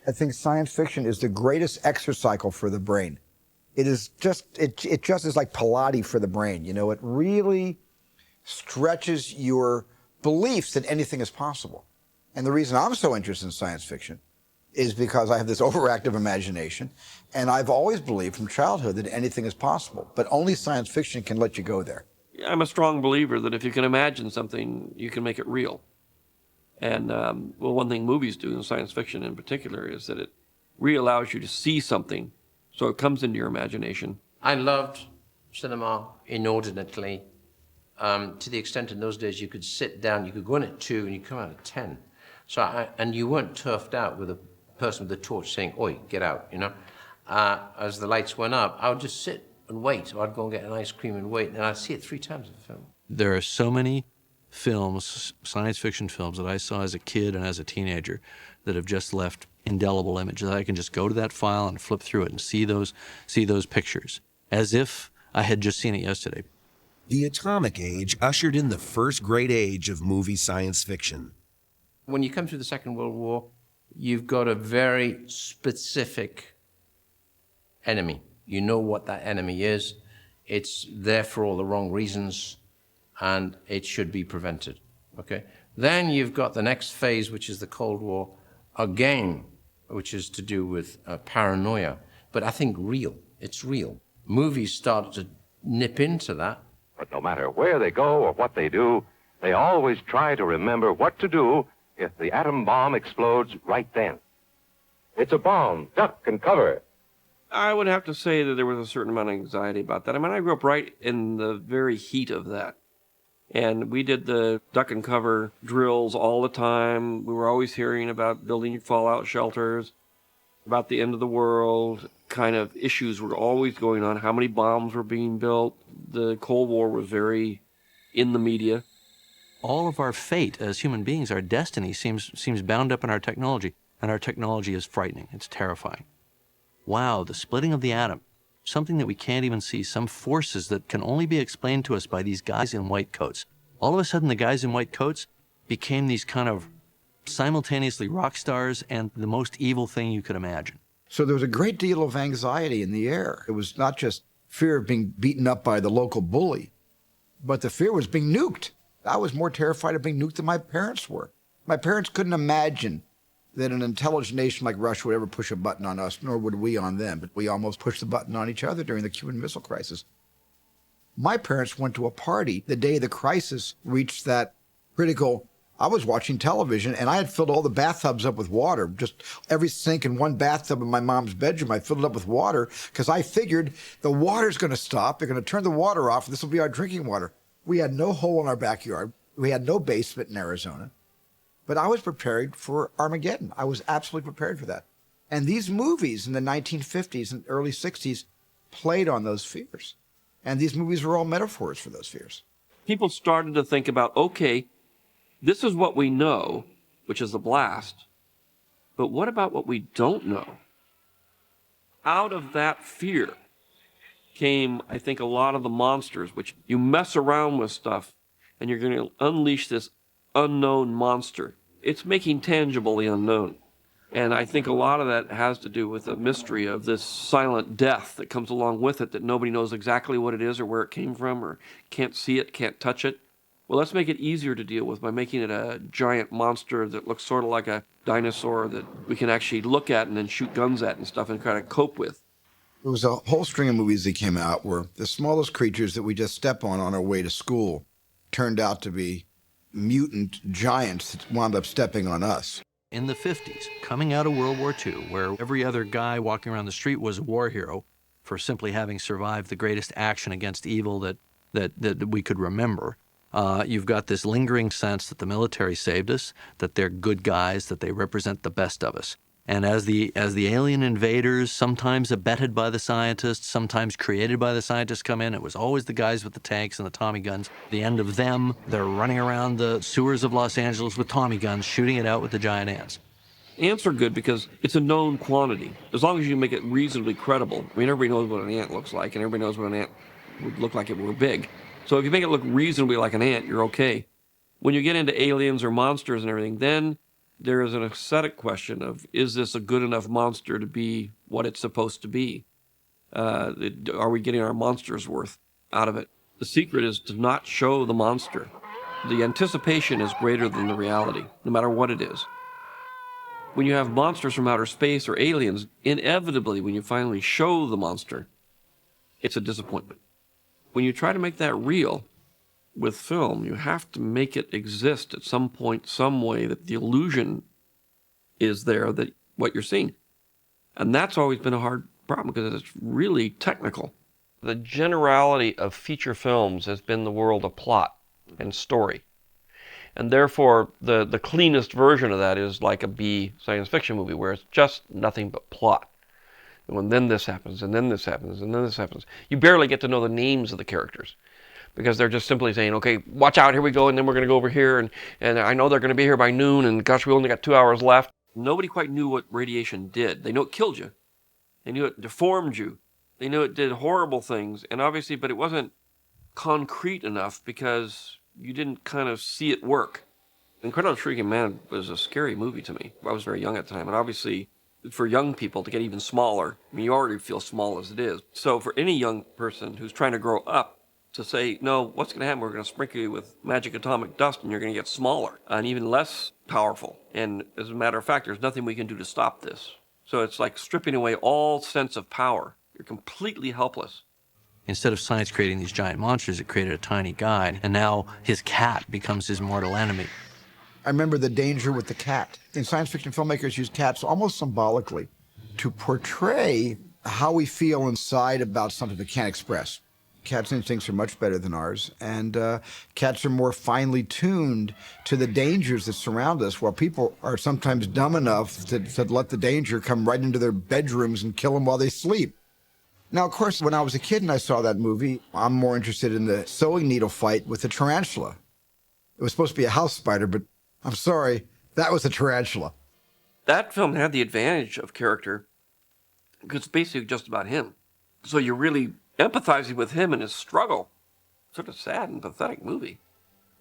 I think science fiction is the greatest exercise for the brain. It is just, it just is like Pilates for the brain. You know, it really stretches your beliefs that anything is possible. And the reason I'm so interested in science fiction is because I have this overactive imagination, and I've always believed from childhood that anything is possible, but only science fiction can let you go there. I'm a strong believer that if you can imagine something, you can make it real. And well, one thing movies do, in science fiction in particular, is that it really allows you to see something, so it comes into your imagination. I loved cinema inordinately, to the extent in those days you could sit down, you could go in at 2 and you come out at 10. And you weren't turfed out with a person with a torch saying, "Oi, get out," you know? As the lights went up, I would just sit and wait, or I'd go and get an ice cream and wait, and I'd see it 3 times in the film. There are so many films, science fiction films, that I saw as a kid and as a teenager that have just left indelible images. I can just go to that file and flip through it and see those pictures as if I had just seen it yesterday. The atomic age ushered in the first great age of movie science fiction. When you come through the Second World War, you've got a very specific enemy. You know what that enemy is. It's there for all the wrong reasons, and it should be prevented, okay? Then you've got the next phase, which is the Cold War, again, which is to do with paranoia, but I think real. It's real. Movies started to nip into that. But no matter where they go or what they do, they always try to remember what to do if the atom bomb explodes right then. It's a bomb. Duck and cover. I would have to say that there was a certain amount of anxiety about that. I mean, I grew up right in the very heat of that. And we did the duck and cover drills all the time. We were always hearing about building fallout shelters, about the end of the world. Kind of issues were always going on. How many bombs were being built? The Cold War was very in the media. All of our fate as human beings, our destiny, seems bound up in our technology. And our technology is frightening. It's terrifying. Wow, the splitting of the atom. Something that we can't even see. Some forces that can only be explained to us by these guys in white coats. All of a sudden, the guys in white coats became these kind of simultaneously rock stars and the most evil thing you could imagine. So there was a great deal of anxiety in the air. It was not just fear of being beaten up by the local bully, but the fear was being nuked. I was more terrified of being nuked than my parents were. My parents couldn't imagine that an intelligent nation like Russia would ever push a button on us, nor would we on them, but we almost pushed the button on each other during the Cuban Missile Crisis. My parents went to a party the day the crisis reached that critical. I was watching television, and I had filled all the bathtubs up with water. Just every sink in one bathtub in my mom's bedroom, I filled it up with water because I figured the water's going to stop. They're going to turn the water off, and this will be our drinking water. We had no hole in our backyard. We had no basement in Arizona. But I was prepared for Armageddon. I was absolutely prepared for that. And these movies in the 1950s and early 60s played on those fears. And these movies were all metaphors for those fears. People started to think about, okay, this is what we know, which is the blast, but what about what we don't know? Out of that fear came, I think, a lot of the monsters, which you mess around with stuff and you're going to unleash this unknown monster. It's making tangible the unknown. And I think a lot of that has to do with the mystery of this silent death that comes along with it, that nobody knows exactly what it is or where it came from or can't see it, can't touch it. Well, let's make it easier to deal with by making it a giant monster that looks sort of like a dinosaur that we can actually look at and then shoot guns at and stuff and kind of cope with. There was a whole string of movies that came out where the smallest creatures that we just step on our way to school turned out to be mutant giants that wound up stepping on us. In the 50s, coming out of World War II, where every other guy walking around the street was a war hero for simply having survived the greatest action against evil that we could remember, you've got this lingering sense that the military saved us, that they're good guys, that they represent the best of us. And as the alien invaders, sometimes abetted by the scientists, sometimes created by the scientists, come in, it was always the guys with the tanks and the Tommy guns. The end of them, they're running around the sewers of Los Angeles with Tommy guns, shooting it out with the giant ants. Ants are good because it's a known quantity, as long as you make it reasonably credible. I mean, everybody knows what an ant looks like, and everybody knows what an ant would look like if it were big. So if you make it look reasonably like an ant, you're okay. When you get into aliens or monsters and everything, then there is an aesthetic question of, is this a good enough monster to be what it's supposed to be? Are we getting our monster's worth out of it? The secret is to not show the monster. The anticipation is greater than the reality, no matter what it is. When you have monsters from outer space or aliens, inevitably, when you finally show the monster, it's a disappointment. When you try to make that real with film, you have to make it exist at some point, some way, that the illusion is there, that what you're seeing. And that's always been a hard problem because it's really technical. The generality of feature films has been the world of plot and story. And therefore, the cleanest version of that is like a B science fiction movie where it's just nothing but plot. And when then this happens, and then this happens, and then this happens. You barely get to know the names of the characters because they're just simply saying, okay, watch out, here we go, and then we're going to go over here, and I know they're going to be here by noon, and gosh, we only got 2 hours left. Nobody quite knew what radiation did. They knew it killed you. They knew it deformed you. They knew it did horrible things, and obviously, but it wasn't concrete enough because you didn't kind of see it work. Incredible Shrinking Man was a scary movie to me. I was very young at the time, and obviously for young people to get even smaller, I mean, you already feel small as it is. So for any young person who's trying to grow up, to say, no, what's going to happen? We're going to sprinkle you with magic atomic dust and you're going to get smaller and even less powerful. And as a matter of fact, there's nothing we can do to stop this. So it's like stripping away all sense of power. You're completely helpless. Instead of science creating these giant monsters, it created a tiny guy, and now his cat becomes his mortal enemy. I remember the danger with the cat. And science fiction filmmakers use cats almost symbolically to portray how we feel inside about something we can't express. Cats' instincts are much better than ours, and cats are more finely tuned to the dangers that surround us, while people are sometimes dumb enough to let the danger come right into their bedrooms and kill them while they sleep. Now, of course, when I was a kid and I saw that movie, I'm more interested in the sewing needle fight with the tarantula. It was supposed to be a house spider, but I'm sorry, that was a tarantula. That film had the advantage of character because it's basically just about him. So you're really empathizing with him and his struggle. Sort of sad and pathetic movie.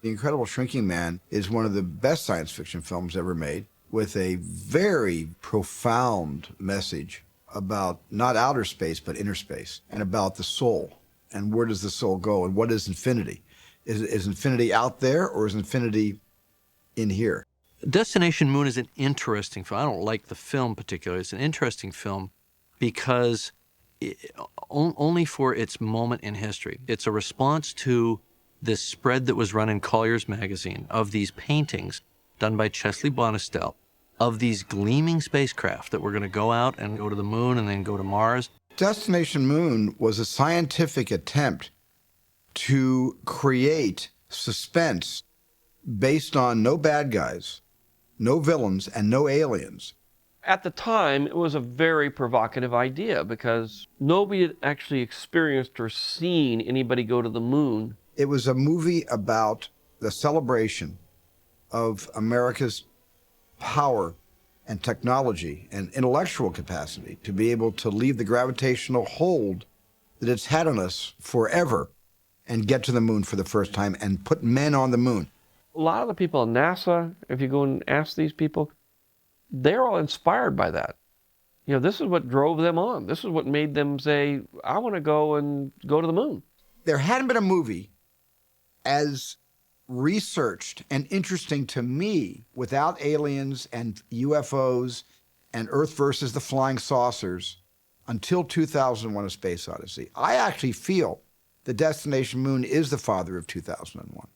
The Incredible Shrinking Man is one of the best science fiction films ever made, with a very profound message about not outer space, but inner space, and about the soul, and where does the soul go, and what is infinity? Is infinity out there, or is infinity in here? Destination Moon is an interesting film. I don't like the film particularly. It's an interesting film because only for its moment in history. It's a response to this spread that was run in Collier's magazine of these paintings done by Chesley Bonestell of these gleaming spacecraft that were going to go out and go to the moon and then go to Mars. Destination Moon was a scientific attempt to create suspense based on no bad guys, no villains, and no aliens. At the time, it was a very provocative idea because nobody had actually experienced or seen anybody go to the moon. It was a movie about the celebration of America's power and technology and intellectual capacity to be able to leave the gravitational hold that it's had on us forever and get to the moon for the first time and put men on the moon. A lot of the people at NASA, if you go and ask these people, they're all inspired by that. You know, this is what drove them on. This is what made them say, I want to go to the moon. There hadn't been a movie as researched and interesting to me without aliens and UFOs and Earth versus the flying saucers until 2001: A Space Odyssey. I actually feel that Destination Moon is the father of 2001,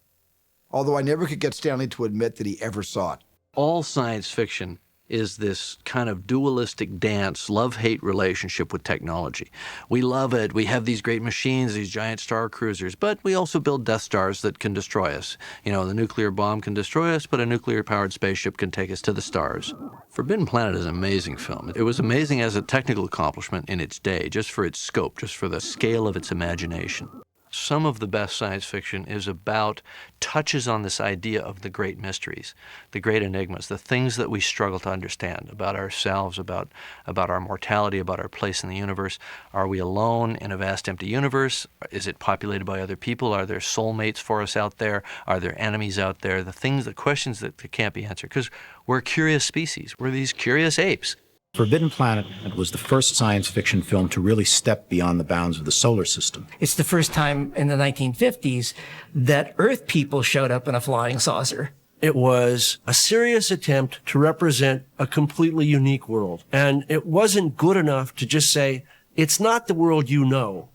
although I never could get Stanley to admit that he ever saw it. All science fiction is this kind of dualistic dance, love-hate relationship with technology. We love it. We have these great machines, these giant star cruisers, but we also build Death Stars that can destroy us. You know, the nuclear bomb can destroy us, but a nuclear-powered spaceship can take us to the stars. Forbidden Planet is an amazing film. It was amazing as a technical accomplishment in its day, just for its scope, just for the scale of its imagination. Some of the best science fiction is about, touches on this idea of the great mysteries, the great enigmas, the things that we struggle to understand about ourselves, about our mortality, about our place in the universe. Are we alone in a vast empty universe? Is it populated by other people? Are there soulmates for us out there? Are there enemies out there? The questions that can't be answered, because we're a curious species. We're these curious apes. Forbidden Planet was the first science fiction film to really step beyond the bounds of the solar system. It's the first time in the 1950s that Earth people showed up in a flying saucer. It was a serious attempt to represent a completely unique world. And it wasn't good enough to just say, it's not the world you know.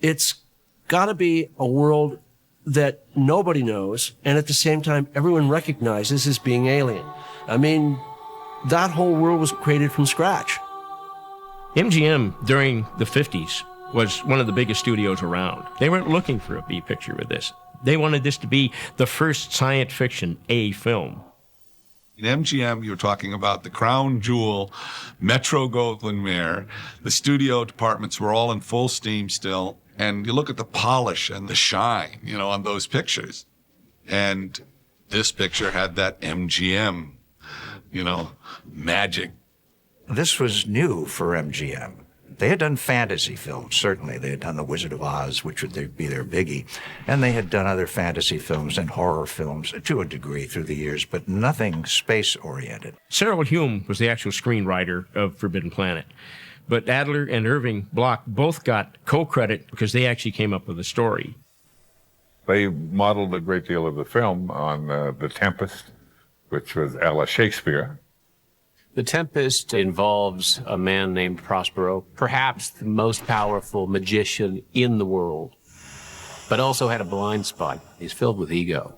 It's got to be a world that nobody knows, and at the same time, everyone recognizes as being alien. I mean, that whole world was created from scratch. MGM during the 50s was one of the biggest studios around. They weren't looking for a B picture with this. They wanted this to be the first science fiction A film. In MGM, you're talking about the crown jewel, Metro-Goldwyn-Mayer. The studio departments were all in full steam still. And you look at the polish and the shine, on those pictures. And this picture had that MGM, magic. This was new for MGM. They had done fantasy films, certainly. They had done The Wizard of Oz, which would be their biggie. And they had done other fantasy films and horror films to a degree through the years, but nothing space-oriented. Cyril Hume was the actual screenwriter of Forbidden Planet. But Adler and Irving Bloch both got co-credit because they actually came up with the story. They modeled a great deal of the film on The Tempest, which was a la Shakespeare. The Tempest involves a man named Prospero, perhaps the most powerful magician in the world, but also had a blind spot. He's filled with ego.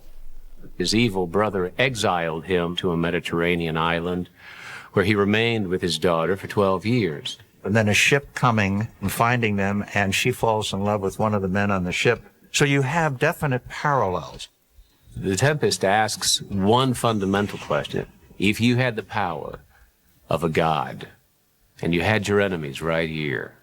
His evil brother exiled him to a Mediterranean island where he remained with his daughter for 12 years. And then a ship coming and finding them, and she falls in love with one of the men on the ship. So you have definite parallels. The Tempest asks one fundamental question. If you had the power of a god, and you had your enemies right here,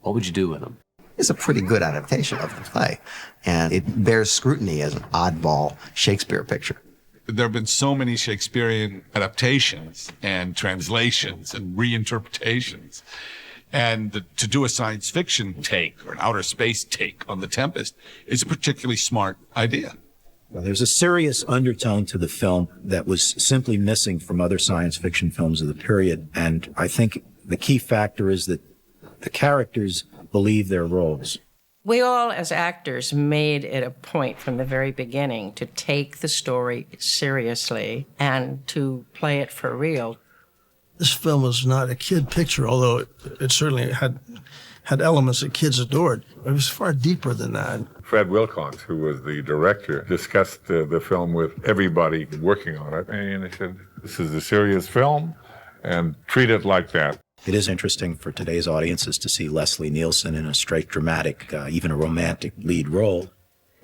what would you do with them? It's a pretty good adaptation of the play, and it bears scrutiny as an oddball Shakespeare picture. There have been so many Shakespearean adaptations and translations and reinterpretations. And to do a science fiction take or an outer space take on The Tempest is a particularly smart idea. Well, there's a serious undertone to the film that was simply missing from other science fiction films of the period. And I think the key factor is that the characters believe their roles. We all, as actors, made it a point from the very beginning to take the story seriously and to play it for real. This film was not a kid picture, although it certainly had elements that kids adored. It was far deeper than that. Fred Wilcox, who was the director, discussed the film with everybody working on it, and he said, this is a serious film, and treat it like that. It is interesting for today's audiences to see Leslie Nielsen in a straight dramatic, even a romantic lead role.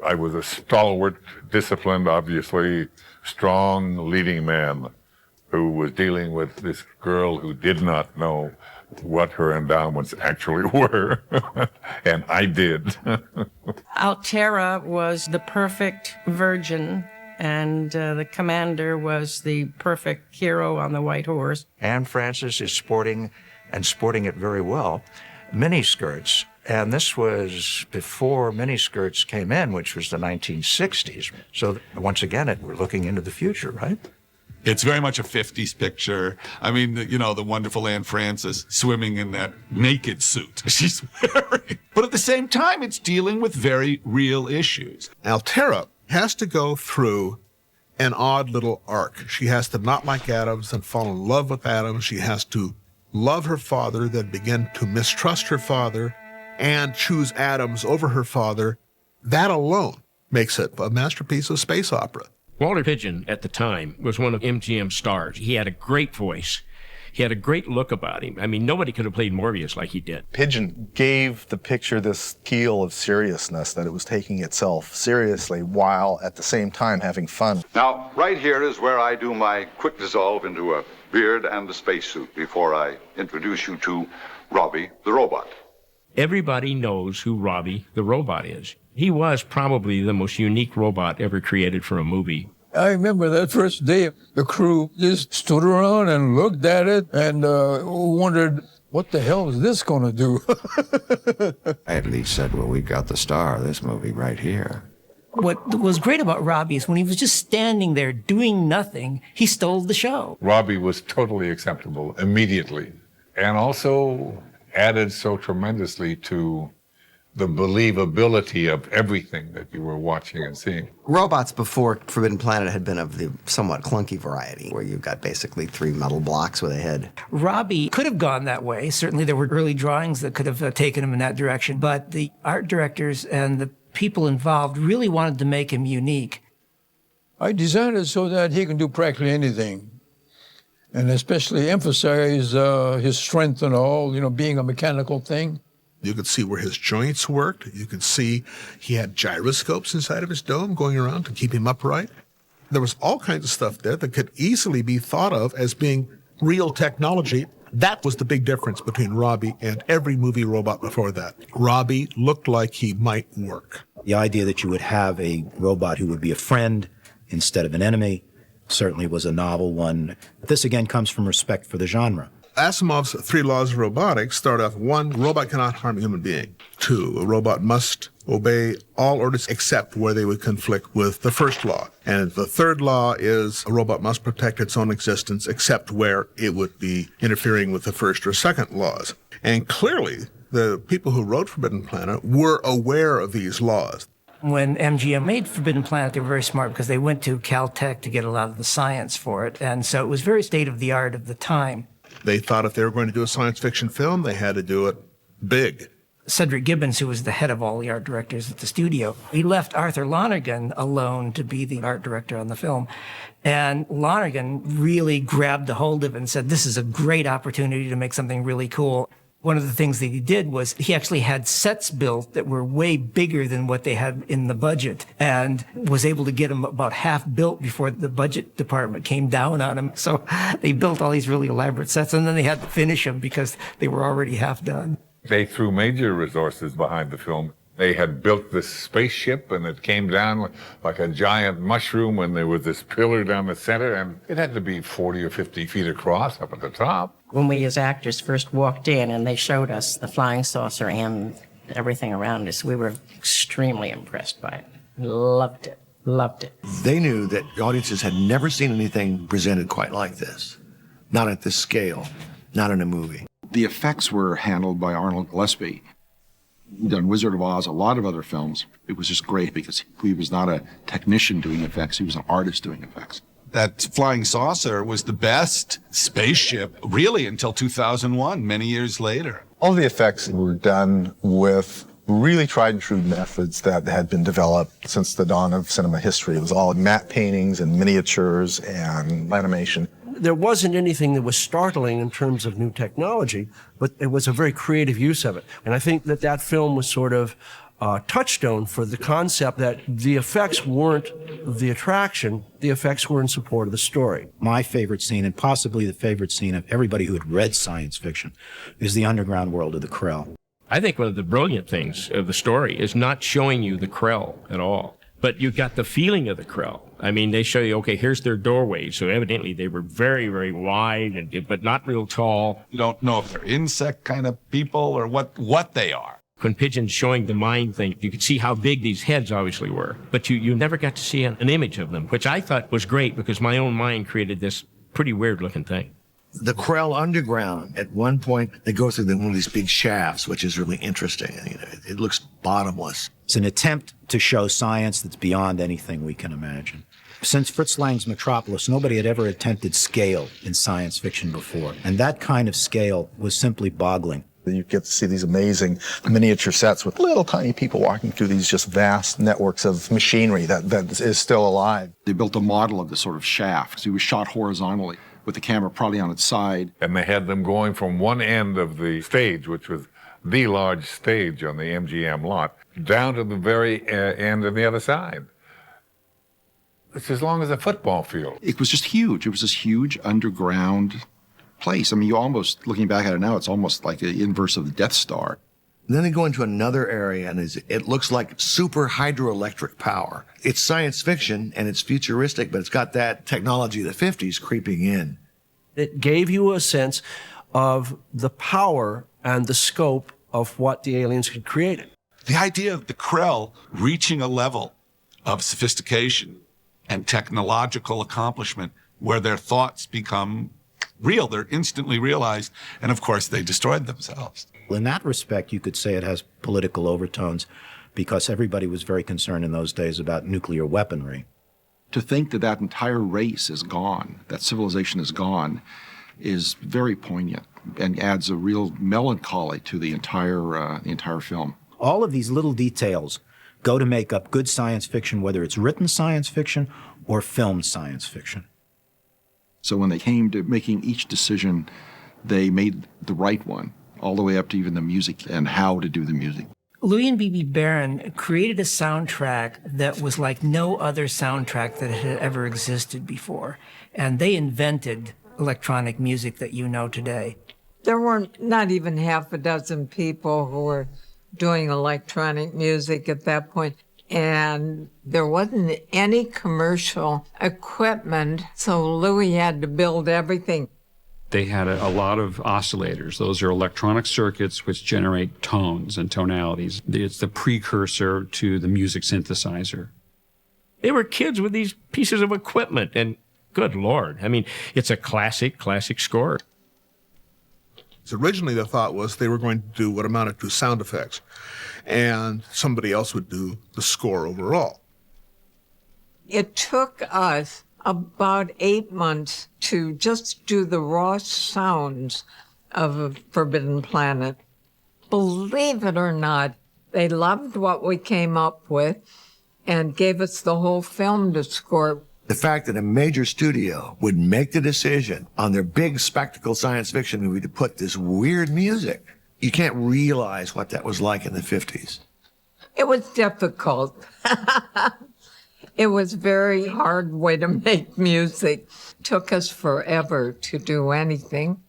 I was a stalwart, disciplined, obviously strong leading man who was dealing with this girl who did not know what her endowments actually were, and I did. Altera was the perfect virgin, and the commander was the perfect hero on the white horse. Anne Francis is sporting it very well, miniskirts. And this was before miniskirts came in, which was the 1960s. So once again, we're looking into the future, right? It's very much a 50s picture. I mean, the wonderful Anne Francis swimming in that naked suit she's wearing. But at the same time, it's dealing with very real issues. Altera has to go through an odd little arc. She has to not like Adams and fall in love with Adams. She has to love her father, then begin to mistrust her father and choose Adams over her father. That alone makes it a masterpiece of space opera. Walter Pidgeon, at the time, was one of MGM's stars. He had a great voice. He had a great look about him. I mean, nobody could have played Morbius like he did. Pidgeon gave the picture this feel of seriousness, that it was taking itself seriously while at the same time having fun. Now, right here is where I do my quick dissolve into a beard and a spacesuit before I introduce you to Robbie the robot. Everybody knows who Robbie the robot is. He was probably the most unique robot ever created for a movie. I remember that first day, the crew just stood around and looked at it and wondered, what the hell is this going to do? I at least said, well, we got the star of this movie right here. What was great about Robbie is when he was just standing there doing nothing, he stole the show. Robbie was totally acceptable immediately, and also added so tremendously to the believability of everything that you were watching and seeing. Robots before Forbidden Planet had been of the somewhat clunky variety, where you've got basically 3 metal blocks with a head. Robbie could have gone that way. Certainly there were early drawings that could have taken him in that direction, but the art directors and the people involved really wanted to make him unique. I designed it so that he can do practically anything, and especially emphasize his strength and all, being a mechanical thing. You could see where his joints worked. You could see he had gyroscopes inside of his dome going around to keep him upright. There was all kinds of stuff there that could easily be thought of as being real technology. That was the big difference between Robbie and every movie robot before that. Robbie looked like he might work. The idea that you would have a robot who would be a friend instead of an enemy certainly was a novel one. This again comes from respect for the genre. Asimov's 3 laws of robotics start off: 1, robot cannot harm a human being. 2, a robot must obey all orders except where they would conflict with the first law. And the 3rd law is a robot must protect its own existence except where it would be interfering with the first or second laws. And clearly, the people who wrote Forbidden Planet were aware of these laws. When MGM made Forbidden Planet, they were very smart because they went to Caltech to get a lot of the science for it. And so it was very state-of-the-art of the time. They thought if they were going to do a science fiction film, they had to do it big. Cedric Gibbons, who was the head of all the art directors at the studio, he left Arthur Lonergan alone to be the art director on the film. And Lonergan really grabbed a hold of it and said, this is a great opportunity to make something really cool. One of the things that he did was he actually had sets built that were way bigger than what they had in the budget, and was able to get them about half built before the budget department came down on him. So they built all these really elaborate sets, and then they had to finish them because they were already half done. They threw major resources behind the film. They had built this spaceship, and it came down like a giant mushroom, and there was this pillar down the center, and it had to be 40 or 50 feet across up at the top. When we as actors first walked in and they showed us the flying saucer and everything around us, we were extremely impressed by it. Loved it. Loved it. They knew that audiences had never seen anything presented quite like this. Not at this scale, not in a movie. The effects were handled by Arnold Gillespie. He'd done Wizard of Oz, a lot of other films. It was just great because he was not a technician doing effects, he was an artist doing effects. That flying saucer was the best spaceship, really, until 2001, many years later. All the effects were done with really tried and true methods that had been developed since the dawn of cinema history. It was all matte paintings and miniatures and animation. There wasn't anything that was startling in terms of new technology, but it was a very creative use of it. And I think that that film was sort of a touchstone for the concept that the effects weren't the attraction, the effects were in support of the story. My favorite scene, and possibly the favorite scene of everybody who had read science fiction, is the underground world of the Krell. I think one of the brilliant things of the story is not showing you the Krell at all, but you got the feeling of the Krell. I mean, they show you, okay, here's their doorway. So evidently they were very, very wide, but not real tall. You don't know if they're insect kind of people or what they are. When Pidgeon's showing the mind thing, you could see how big these heads obviously were, but you never got to see an image of them, which I thought was great because my own mind created this pretty weird looking thing. The Krell underground, at one point, they go through one of these big shafts, which is really interesting. It looks bottomless. It's an attempt to show science that's beyond anything we can imagine. Since Fritz Lang's Metropolis, nobody had ever attempted scale in science fiction before, and that kind of scale was simply boggling. You get to see these amazing miniature sets with little tiny people walking through these just vast networks of machinery that is still alive. They built a model of this sort of shaft. So he was shot horizontally with the camera probably on its side. And they had them going from one end of the stage, which was the large stage on the MGM lot, down to the very end on the other side. It's as long as a football field. It was just huge. It was this huge underground place. I mean, you almost, looking back at it now, it's almost like the inverse of the Death Star. Then they go into another area, and it looks like super hydroelectric power. It's science fiction, and it's futuristic, but it's got that technology of the 50s creeping in. It gave you a sense of the power and the scope of what the aliens had created. The idea of the Krell reaching a level of sophistication and technological accomplishment where their thoughts become real, they're instantly realized, and of course they destroyed themselves. In that respect, you could say it has political overtones because everybody was very concerned in those days about nuclear weaponry. To think that that entire race is gone, that civilization is gone, is very poignant and adds a real melancholy to the entire film. All of these little details go to make up good science fiction, whether it's written science fiction or filmed science fiction. So when they came to making each decision, they made the right one, all the way up to even the music and how to do the music. Louis and B.B. Barron created a soundtrack that was like no other soundtrack that had ever existed before. And they invented electronic music that you know today. There were not even half a dozen people who were doing electronic music at that point. And there wasn't any commercial equipment, so Louis had to build everything. They had a lot of oscillators. Those are electronic circuits which generate tones and tonalities. It's the precursor to the music synthesizer. They were kids with these pieces of equipment, and good Lord, I mean, it's a classic score. So originally the thought was they were going to do what amounted to sound effects, and somebody else would do the score overall. It took us about 8 months to just do the raw sounds of a Forbidden Planet. Believe it or not, they loved what we came up with and gave us the whole film to score. The fact that a major studio would make the decision on their big spectacle science fiction movie to put this weird music, you can't realize what that was like in the 50s. It was difficult. It was a very hard way to make music. Took us forever to do anything.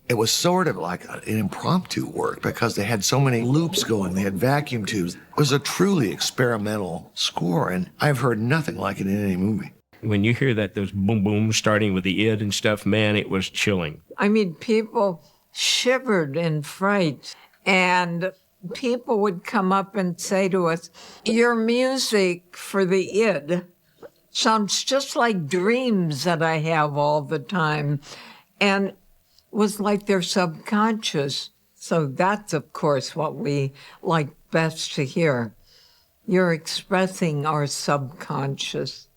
It was sort of like an impromptu work because they had so many loops going. They had vacuum tubes. It was a truly experimental score, and I've heard nothing like it in any movie. When you hear that, those boom boom starting with the id and stuff, man, it was chilling. I mean, people shivered in fright, and people would come up and say to us, your music for the id sounds just like dreams that I have all the time. And it was like their subconscious. So that's, of course, what we like best to hear. You're expressing our subconscious.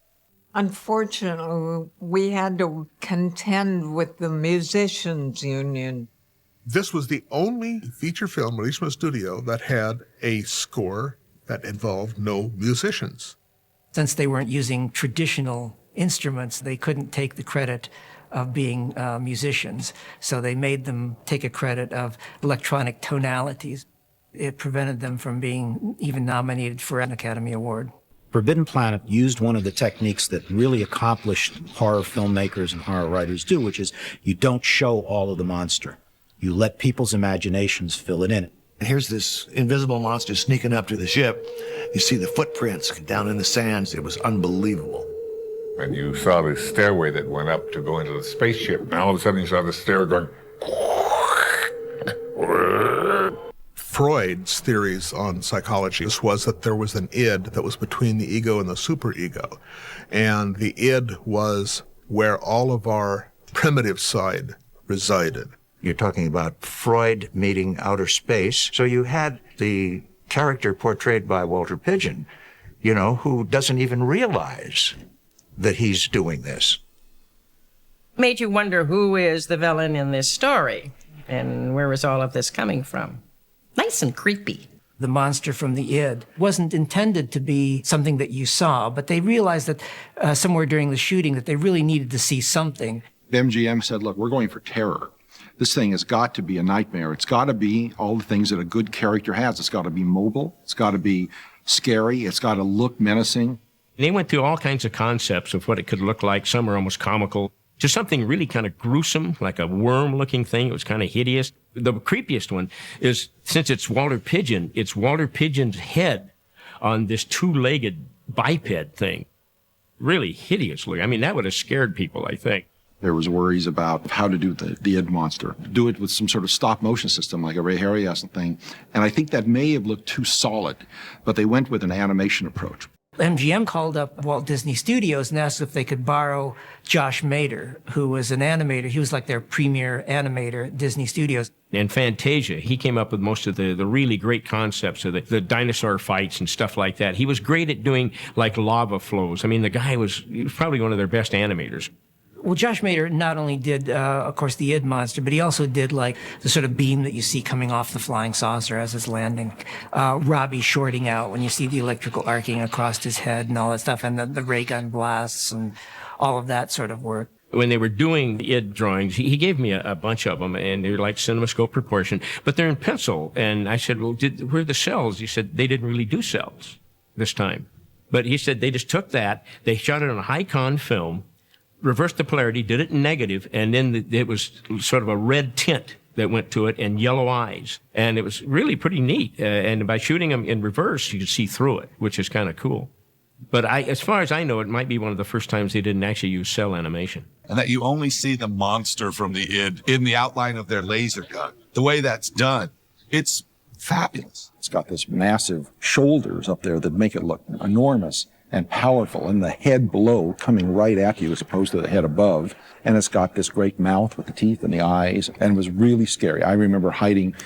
Unfortunately, we had to contend with the musicians' union. This was the only feature film released from a studio that had a score that involved no musicians. Since they weren't using traditional instruments, they couldn't take the credit of being musicians. So they made them take a credit of electronic tonalities. It prevented them from being even nominated for an Academy Award. Forbidden Planet used one of the techniques that really accomplished horror filmmakers and horror writers do, which is you don't show all of the monster. You let people's imaginations fill it in. Here's this invisible monster sneaking up to the ship. You see the footprints down in the sands. It was unbelievable. And you saw this stairway that went up to go into the spaceship. And all of a sudden you saw the stair going... Freud's theories on psychology was that there was an id that was between the ego and the superego. And the id was where all of our primitive side resided. You're talking about Freud meeting outer space. So you had the character portrayed by Walter Pidgeon, you know, who doesn't even realize that he's doing this. Made you wonder who is the villain in this story and where is all of this coming from. Nice and creepy. The monster from the id wasn't intended to be something that you saw, but they realized that somewhere during the shooting that they really needed to see something. MGM said, look, we're going for terror. This thing has got to be a nightmare. It's got to be all the things that a good character has. It's got to be mobile. It's got to be scary. It's got to look menacing. They went through all kinds of concepts of what it could look like. Some are almost comical. to something really kind of gruesome, like a worm-looking thing. It was kind of hideous. The creepiest one is, since it's Walter Pidgeon's head on this two-legged biped thing. Really hideously. I mean, that would have scared people, I think. There was worries about how to do the id monster. Do it with some sort of stop motion system like a Ray Harryhausen thing. And I think that may have looked too solid, but they went with an animation approach. MGM called up Walt Disney Studios and asked if they could borrow Josh Mader, who was an animator. He was like their premier animator at Disney Studios. And Fantasia, he came up with most of the really great concepts of the dinosaur fights and stuff like that. He was great at doing like lava flows. I mean, he was probably one of their best animators. Well, Josh Mader not only did, of course, the id monster, but he also did like the sort of beam that you see coming off the flying saucer as it's landing. Robbie shorting out when you see the electrical arcing across his head and all that stuff, and the ray gun blasts and all of that sort of work. When they were doing the id drawings, he gave me a bunch of them, and they're like CinemaScope proportion, but they're in pencil. And I said, well, where are the cells? He said, they didn't really do cells this time. But he said they just took that, they shot it on a high-con film, reversed the polarity, did it in negative, and then it was sort of a red tint that went to it and yellow eyes. And it was really pretty neat. And by shooting them in reverse, you could see through it, which is kind of cool. But as far as I know, it might be one of the first times they didn't actually use cell animation. And that you only see the monster from the id in the outline of their laser gun. The way that's done, it's fabulous. It's got this massive shoulders up there that make it look enormous and powerful, and the head below coming right at you as opposed to the head above. And it's got this great mouth with the teeth and the eyes, and it was really scary. I remember hiding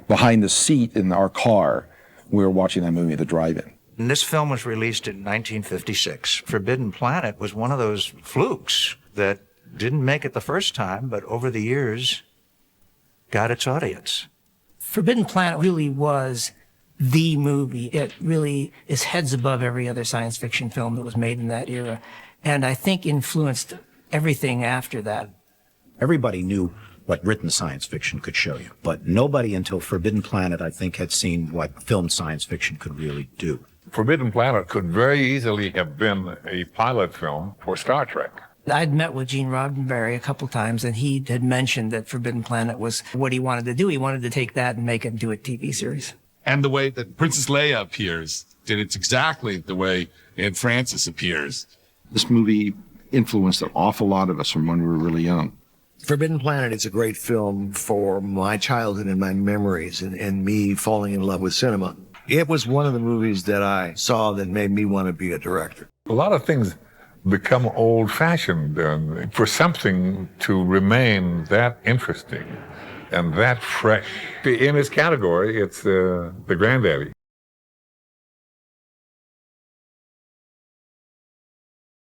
behind the seat in our car. We were watching that movie at the drive-in. And this film was released in 1956. Forbidden Planet was one of those flukes that didn't make it the first time, but over the years got its audience. Forbidden Planet really was the movie. It really is heads above every other science fiction film that was made in that era, and I think influenced everything after that. Everybody knew what written science fiction could show you, but nobody until Forbidden Planet, I think, had seen what filmed science fiction could really do. Forbidden Planet could very easily have been a pilot film for Star Trek. I'd met with Gene Roddenberry a couple times, and he had mentioned that Forbidden Planet was what he wanted to do. He wanted to take that and make it into a TV series. And the way that Princess Leia appears, that it's exactly the way Aunt Frances appears. This movie influenced an awful lot of us from when we were really young. Forbidden Planet is a great film for my childhood and my memories and me falling in love with cinema. It was one of the movies that I saw that made me want to be a director. A lot of things become old-fashioned, and for something to remain that interesting and that fresh. In its category, it's the granddaddy.